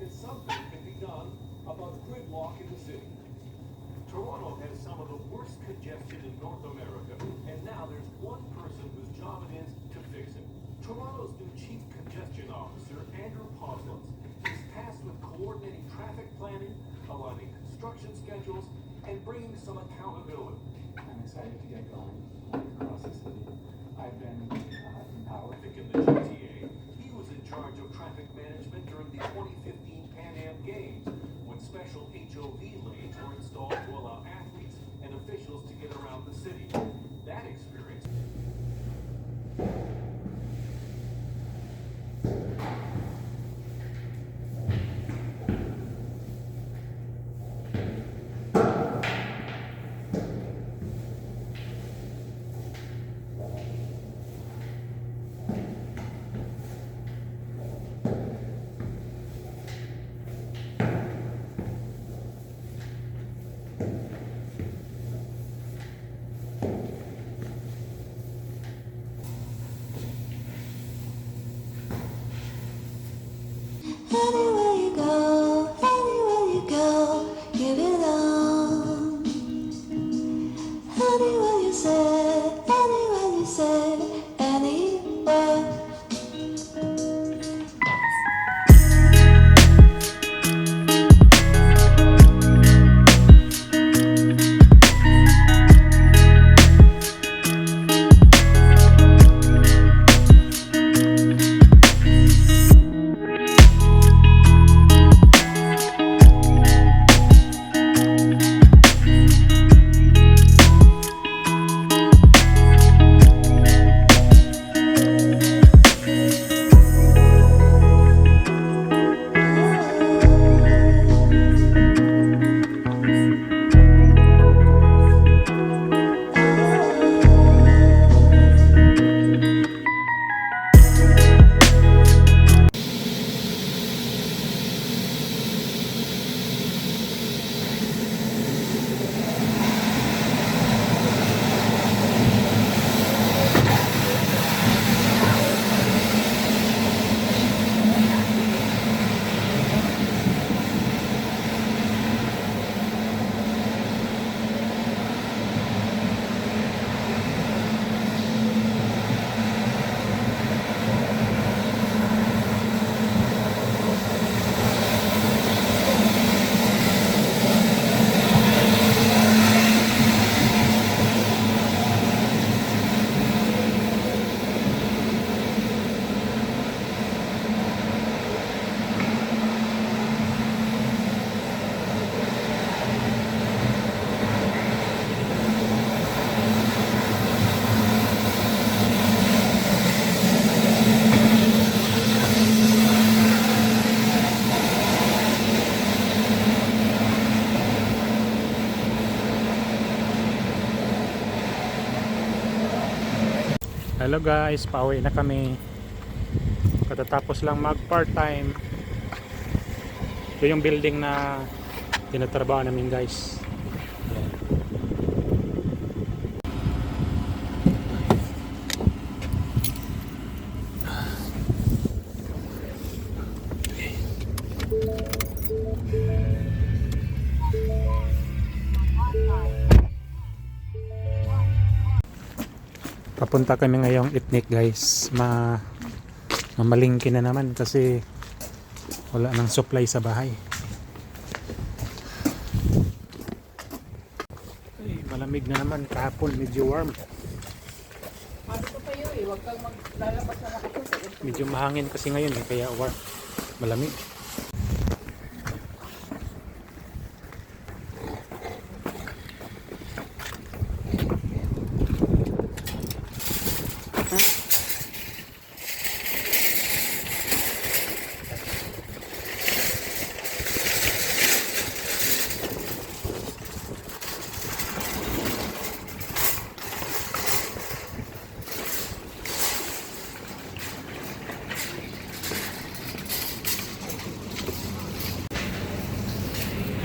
Something can be done about gridlock in the city. Toronto has some of the worst congestion in North America, and now there's one person whose job it is to fix it. Toronto's new Chief Congestion Officer, Andrew Postlins, is tasked with coordinating traffic planning, aligning construction schedules, and bringing some accountability. I'm excited to get going across the city. I've been empowered. In the GTA, he was in charge of traffic management during the 2015 Pan Am Games, when special HOV lanes were installed to allow athletes and officials to get around the city. That experience. Anywhere you go, give it on. Anywhere you say, anywhere. Hello guys, pauwi na kami. Katatapos lang mag part time. Ito yung building na tinatrabaho namin guys. Ayan. Papunta kami ngayong Ethnic guys. Mamalingki na naman kasi wala nang supply sa bahay. Ay, malamig na naman. Kahapon medyo warm. Medyo mahangin kasi ngayon kaya warm. Malamig.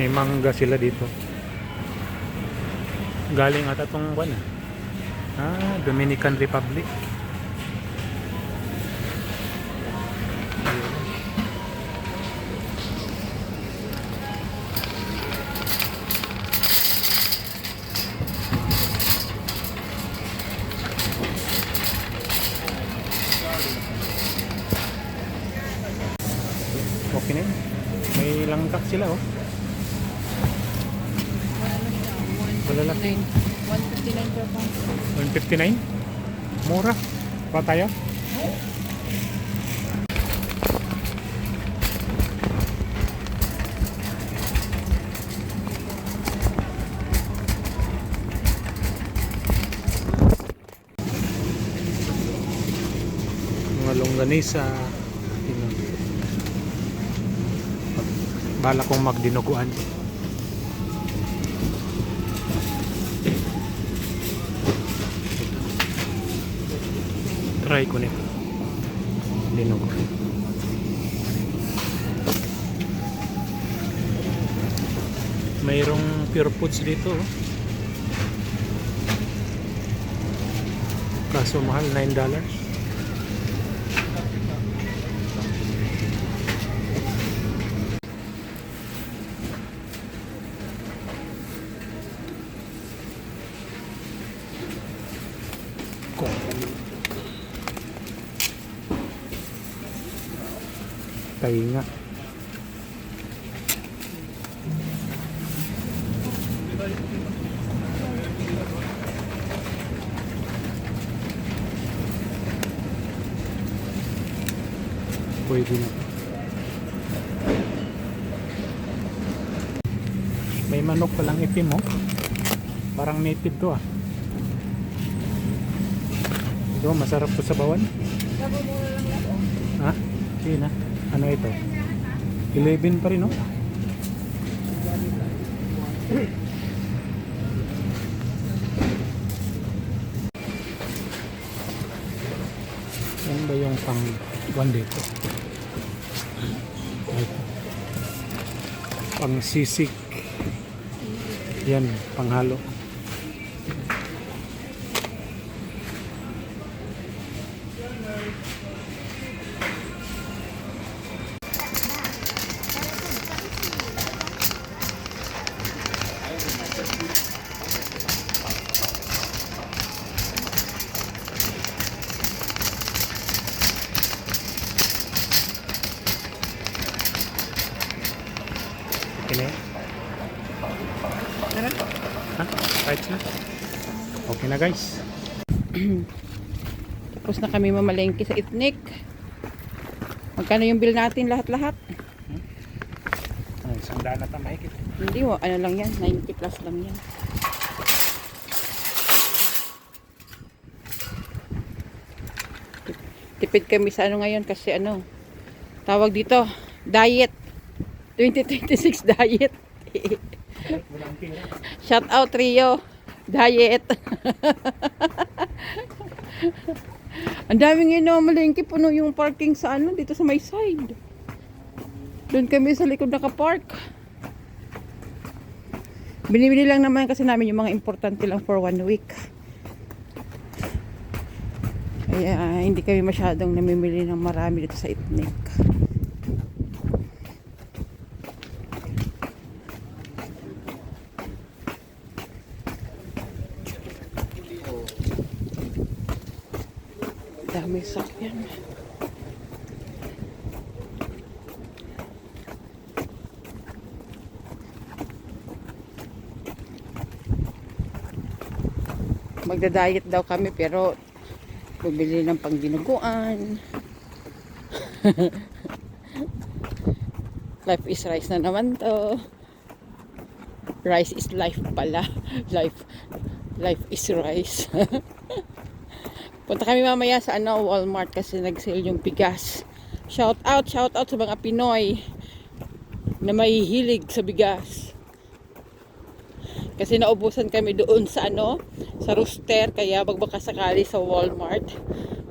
May mangga sila dito. Galing ata tong buwan Dominican Republic. Okay na yun. May langgak sila Malalaki. 159 per pound. 159? Mura. Pa tayo? Mga longganisa. Bala kong magdinuguan. Try ko nito. Dinugo. Mayroong pure foods dito. Kaso mahal, $9. Tainga. Pwede na. May manok palang itim Parang native to Ito, masarap to sa bawan. Ha? Sige na. Ano ito? 11 pa rin Yan ba yung pang one dito? Ito. Pang sisig. Yan, panghalo. Okay na yan? Ha? Right na? Okay na guys. Tapos na kami mamalengke sa Ethnic. Magkano yung bill natin lahat-lahat? Ay, sandaan na tayo mahigit. Hindi ano lang yan, 90 plus lang yan. Tipid kami sa ngayon kasi tawag dito, diet. 2026 diet. Shout out Rio. Diet. Ang daming malengke, puno yung parking sa dito sa may side. Doon kami sa likod naka-park. Binibili lang naman kasi namin yung mga importante lang for 1 week. Kaya hindi kami masyadong namimili ng marami dito sa Ethnic. Dami sakyan. Magda-diet daw kami pero bibili ng pangdinuguan. Life is rice na naman to. Rice is life pala. Life is rice. Punta kami mamaya sa Walmart kasi nag-sale yung bigas. Shout out sa mga Pinoy na may hilig sa bigas. Kasi naubusan kami doon sa sa Rooster, kaya baka sakali sa Walmart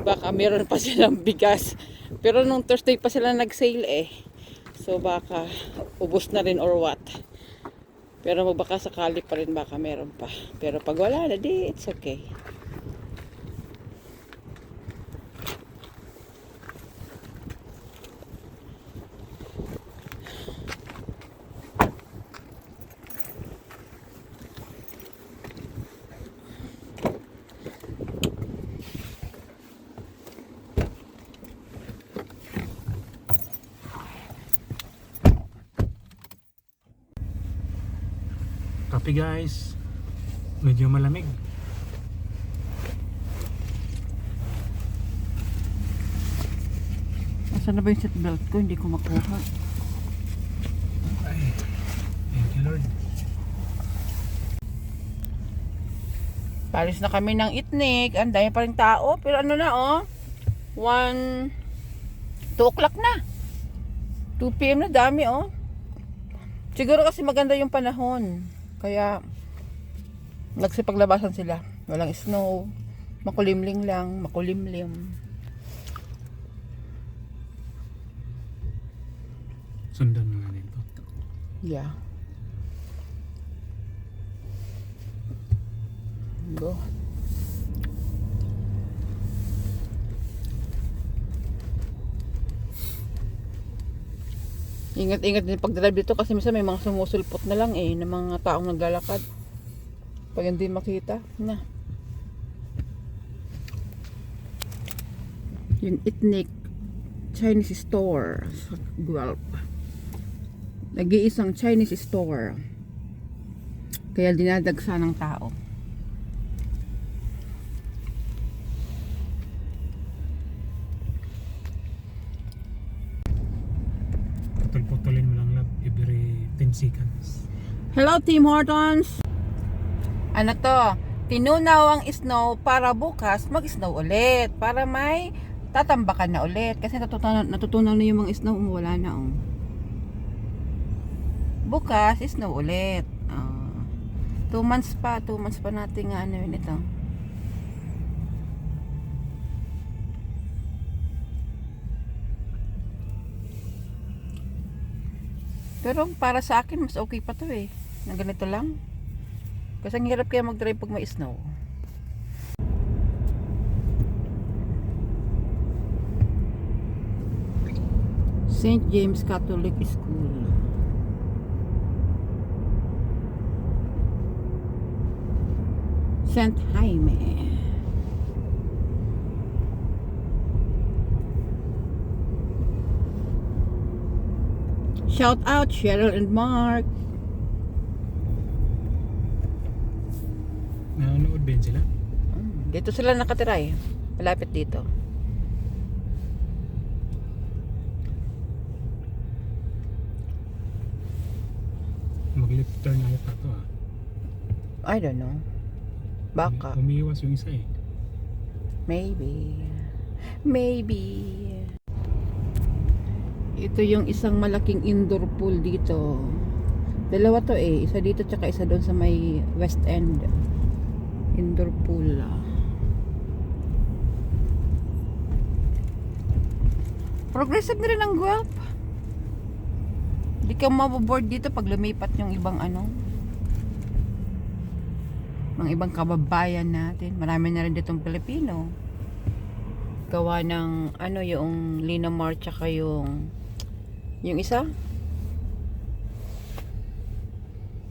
baka meron pa silang bigas. Pero nung Thursday pa sila nag-sale So baka ubos na rin or what. Pero baka sakali pa rin baka meron pa. Pero pag wala na, di it's okay. Copy guys. Medyo malamig. Nasaan na ba yung seatbelt ko? Hindi ko makuha. Ay, thank you Lord. Palis na kami ng Itnik. Ang dami pa rin tao. Pero ano na oh. 2 o'clock na. 2 PM na, dami oh. Siguro kasi maganda yung panahon. Kaya nagsipaglabasan sila. Walang snow. Makulimlim lang. Makulimlim. Sundan na natin to. Yeah. Go. Ingat-ingat din pag-drive dito kasi minsan may mga sumusulpot na lang ng mga taong naglalakad. Pag hindi makita, na. Yung Itnik Chinese store sa Guelph. Nag-iisang Chinese store. Kaya dinadagsa ng tao. Putol-putulin mo lang lab every 10 seconds. Hello Tim Hortons! Ano to? Tinunaw ang snow para bukas mag-snow ulit. Para may tatambakan na ulit. Kasi natutunaw na yung mga snow, wala na oh. Bukas, snow ulit. 2 months pa natin nga ano yun ito. Pero para sa akin, mas okay pa to na ganito lang. Kasi ang hirap kaya mag-drive pag may snow. St. James Catholic School. St. Jaime. Shout out Cheryl and Mark. Nanonood ba yun sila? Dito sila nakatira malapit dito. Mag-left turn na ito I don't know. Baka. Umiiwas yung isa Maybe. Ito yung isang malaking indoor pool dito. Dalawa to isa dito tsaka isa doon sa may West End. Indoor pool. Progressive na rin ang Guelph. Hindi ka maboboard dito pag lumipat yung ibang mga ibang kababayan natin. Marami na rin ditong Pilipino. Gawa ng yung Linamar tsaka yung isa.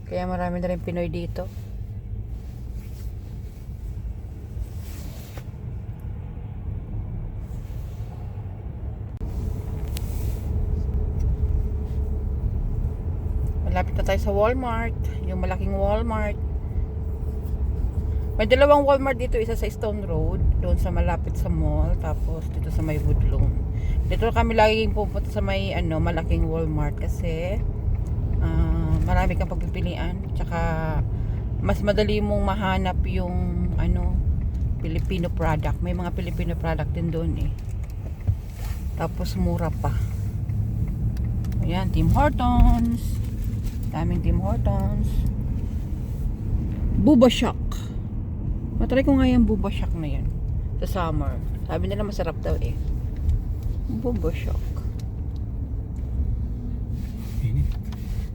Kaya marami na rin Pinoy dito. Malapit na tayo sa Walmart. Yung malaking Walmart. May dalawang Walmart dito. Isa sa Stone Road. Doon sa malapit sa mall. Tapos dito sa may Woodlawn. Dito kami laging pupunta sa may malaking Walmart. Kasi marami kang pagpipilian. Tsaka mas madali mong mahanap yung Filipino product. May mga Filipino product din doon Tapos mura pa. Ayan, Tim Hortons. Daming Tim Hortons. Booba Shock. Matry ko nga yung Booba Shock na yan. Sa summer. Sabi nila masarap daw Booba Shock. Init.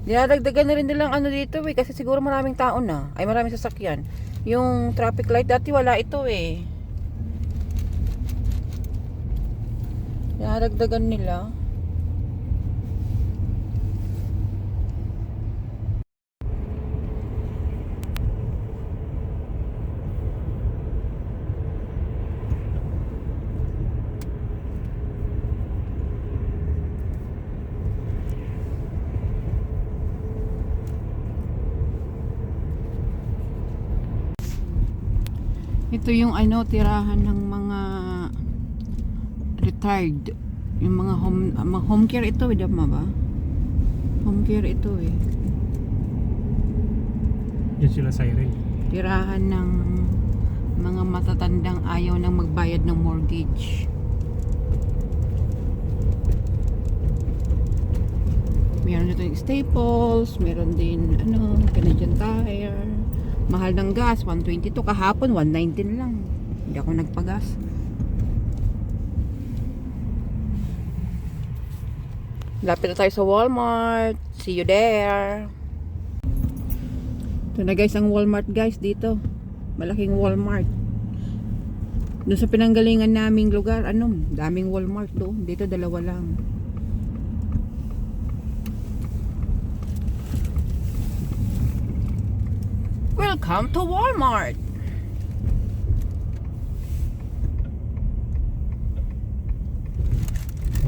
Dinadagdagan na rin nilang ano dito eh. Kasi siguro maraming tao na. Ay maraming sasakyan. Yung traffic light dati wala ito eh. Dinadagdagan nila. Ito yung ano, tirahan ng mga retired. Yung mga home care ito, dama ba? Home care ito eh. Yan sila sa Irene. Tirahan ng mga matatandang ayaw nang magbayad ng mortgage. Meron dito yung Staples, meron din ano, Canadian Tire. Mahal ng gas, 122. Kahapon, 119 lang. Hindi ako nagpagas. Lapit na tayo sa Walmart. See you there. Ito na guys, ang Walmart guys dito. Malaking Walmart. Doon sa pinanggalingan naming lugar, ano, daming Walmart doon. Dito dalawa lang. Welcome to Walmart.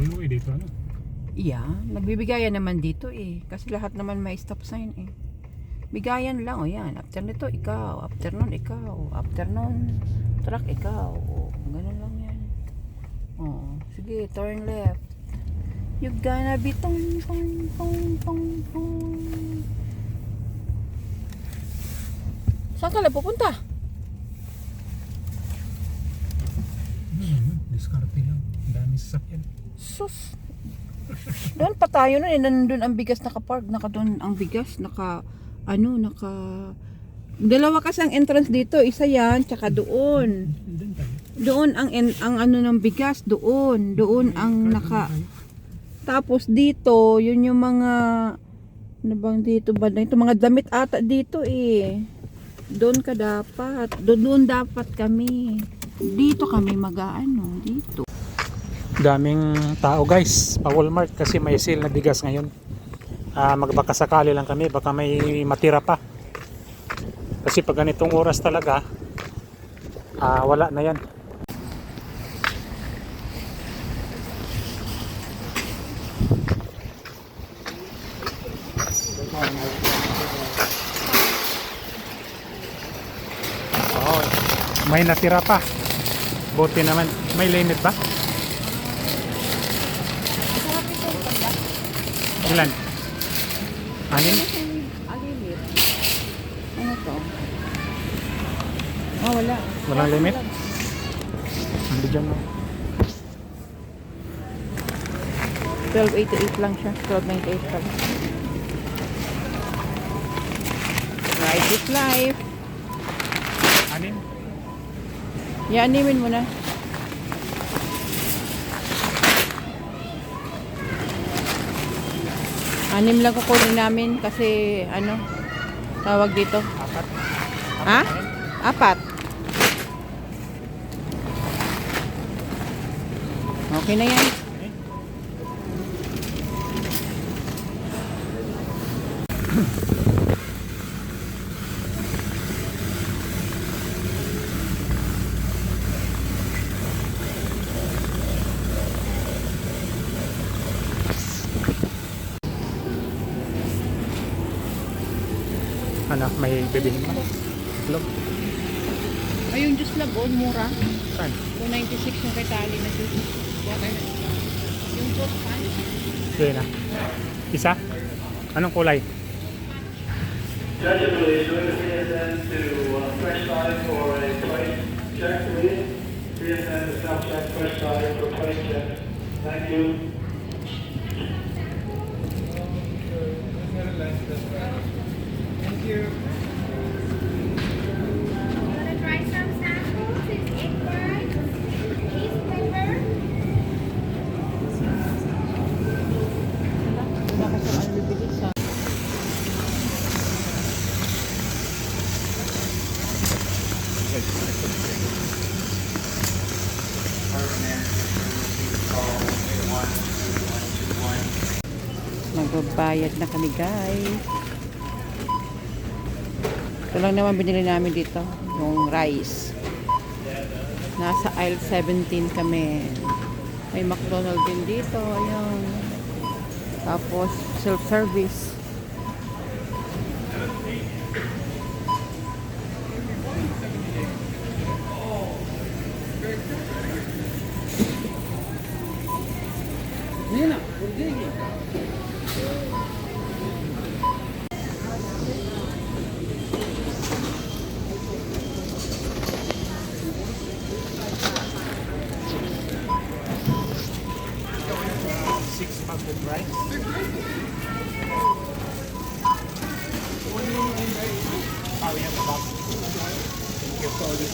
Ulo eh dito ano. Yeah, nagbibigayan naman dito eh. Kasi lahat naman may stop sign eh. Bigayan lang, o yan. After nito, ikaw. After nun, ikaw. After nun, truck, ikaw. O, ganun lang yan. O, sige, turn left. You gonna be tong, tong, tong, tong, tong. Saan ka lang pupunta? Diskarte lang. Ang dami sasakyan. Sus. Doon pa tayo nun eh. Nandun ang bigas nakapark. Naka doon ang bigas. Naka dalawa kasi ang entrance dito. Isa yan. Tsaka doon. Doon ang ano ng bigas. Doon. Doon ang naka. Tapos dito. Yun yung mga ano bang dito ba? Ito mga damit ata dito eh. Doon ka dapat. Doon dapat kami. Dito kami mag-ano. Dito. Daming tao guys pa Walmart kasi may sale na bigas ngayon. Magbaka sakali lang kami, baka may matira pa. Kasi pag ganitong oras talaga wala na yan. Oh, may natira pa. Buti naman. May limit ba? Ilan? Anin? Alimit. Ano to? Oh, wala. Walang limit? Hindi dyan mo. 12.88 lang siya. 12.98 lang. Life is life. Anin? Ianimin mo na. Anim lang kukunin namin kasi ano tawag dito. Apat? Ha? Apat. Okay na yan. Ano, may bibilhin mo? Hello? Ay, yung juice labon, mura. Saan? 296 yung kay Tali na juice. Water na isa. Yung fruit punch. Yun na. Isa? Anong kulay? Judge, please, move PSN to fresh side for a plate check, please. PSN to self-check fresh side for plate check. Thank you. Thank you. Wanna try some samples? It's egg white, cheese pepper. Wala ka sa ano bibili sa Magbabayad na kami guys. Ito lang naman binili namin dito, yung rice. Nasa aisle 17 kami. May McDonald's din dito, ayan. Tapos self-service.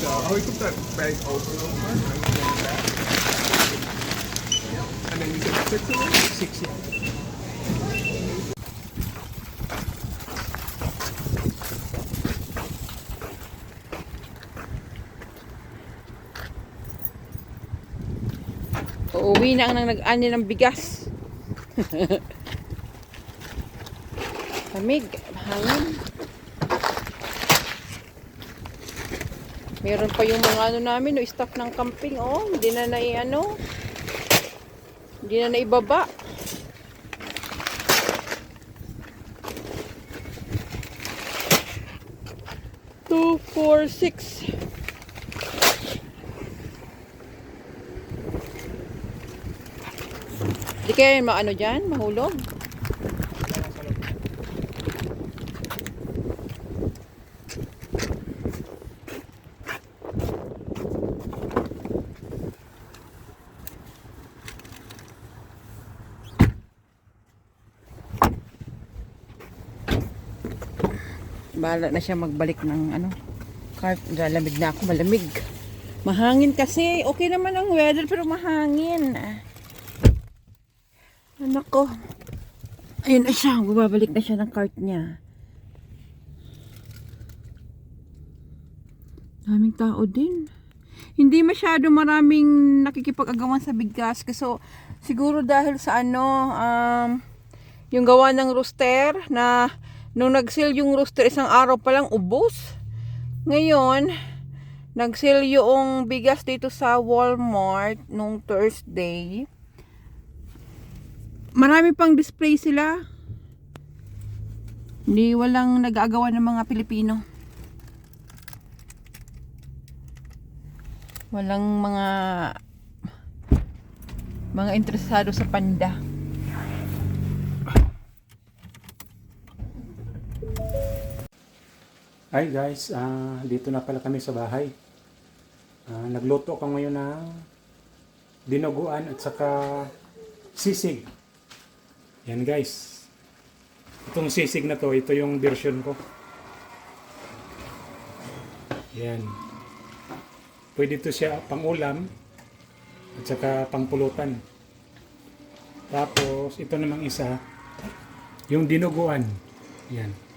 Oh, we put that bag open over and then back. And then you get 6 of them? 6, yeah. Uuwi na ang nag-ani ng bigas. Lamig, hangin. Meron pa yung mga ano namin, no, staff ng camping, oh, hindi na hindi na naibaba. Two, four, six. Di kaya maano dyan, mahulog? Bahala na siya magbalik ng ano, cart. Lalamig na ako, malamig. Mahangin kasi. Okay naman ang weather pero mahangin. Anak ko. Ayun na siya. Bumabalik na siya ng cart niya. Daming tao din. Hindi masyado maraming nakikipag-agawan sa bigas. Kasi siguro dahil sa ano, yung gawa ng rooster na nung nag-sale yung rooster isang araw pa lang ubos. Ngayon, nag-sale yung bigas dito sa Walmart nung Thursday. Marami pang display sila. Hindi walang nag-aagawan ng mga Pilipino. Walang mga interesado sa panda. Hi guys, dito na pala kami sa bahay. Nagluto ko ngayon ng dinuguan at saka sisig. Yan guys. Itong sisig na to, ito yung version ko. Yan. Pwede ito siya pang ulam at saka pang pulutan. Tapos ito namang isa, yung dinuguan. Yan.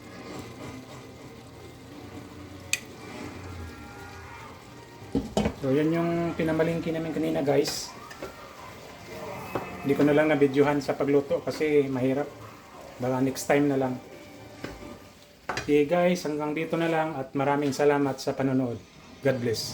So yan yung pinamalingki namin kanina guys. Hindi ko na lang na-videohan sa pagluto kasi mahirap. Baka next time na lang. Okay guys, hanggang dito na lang at maraming salamat sa panonood. God bless.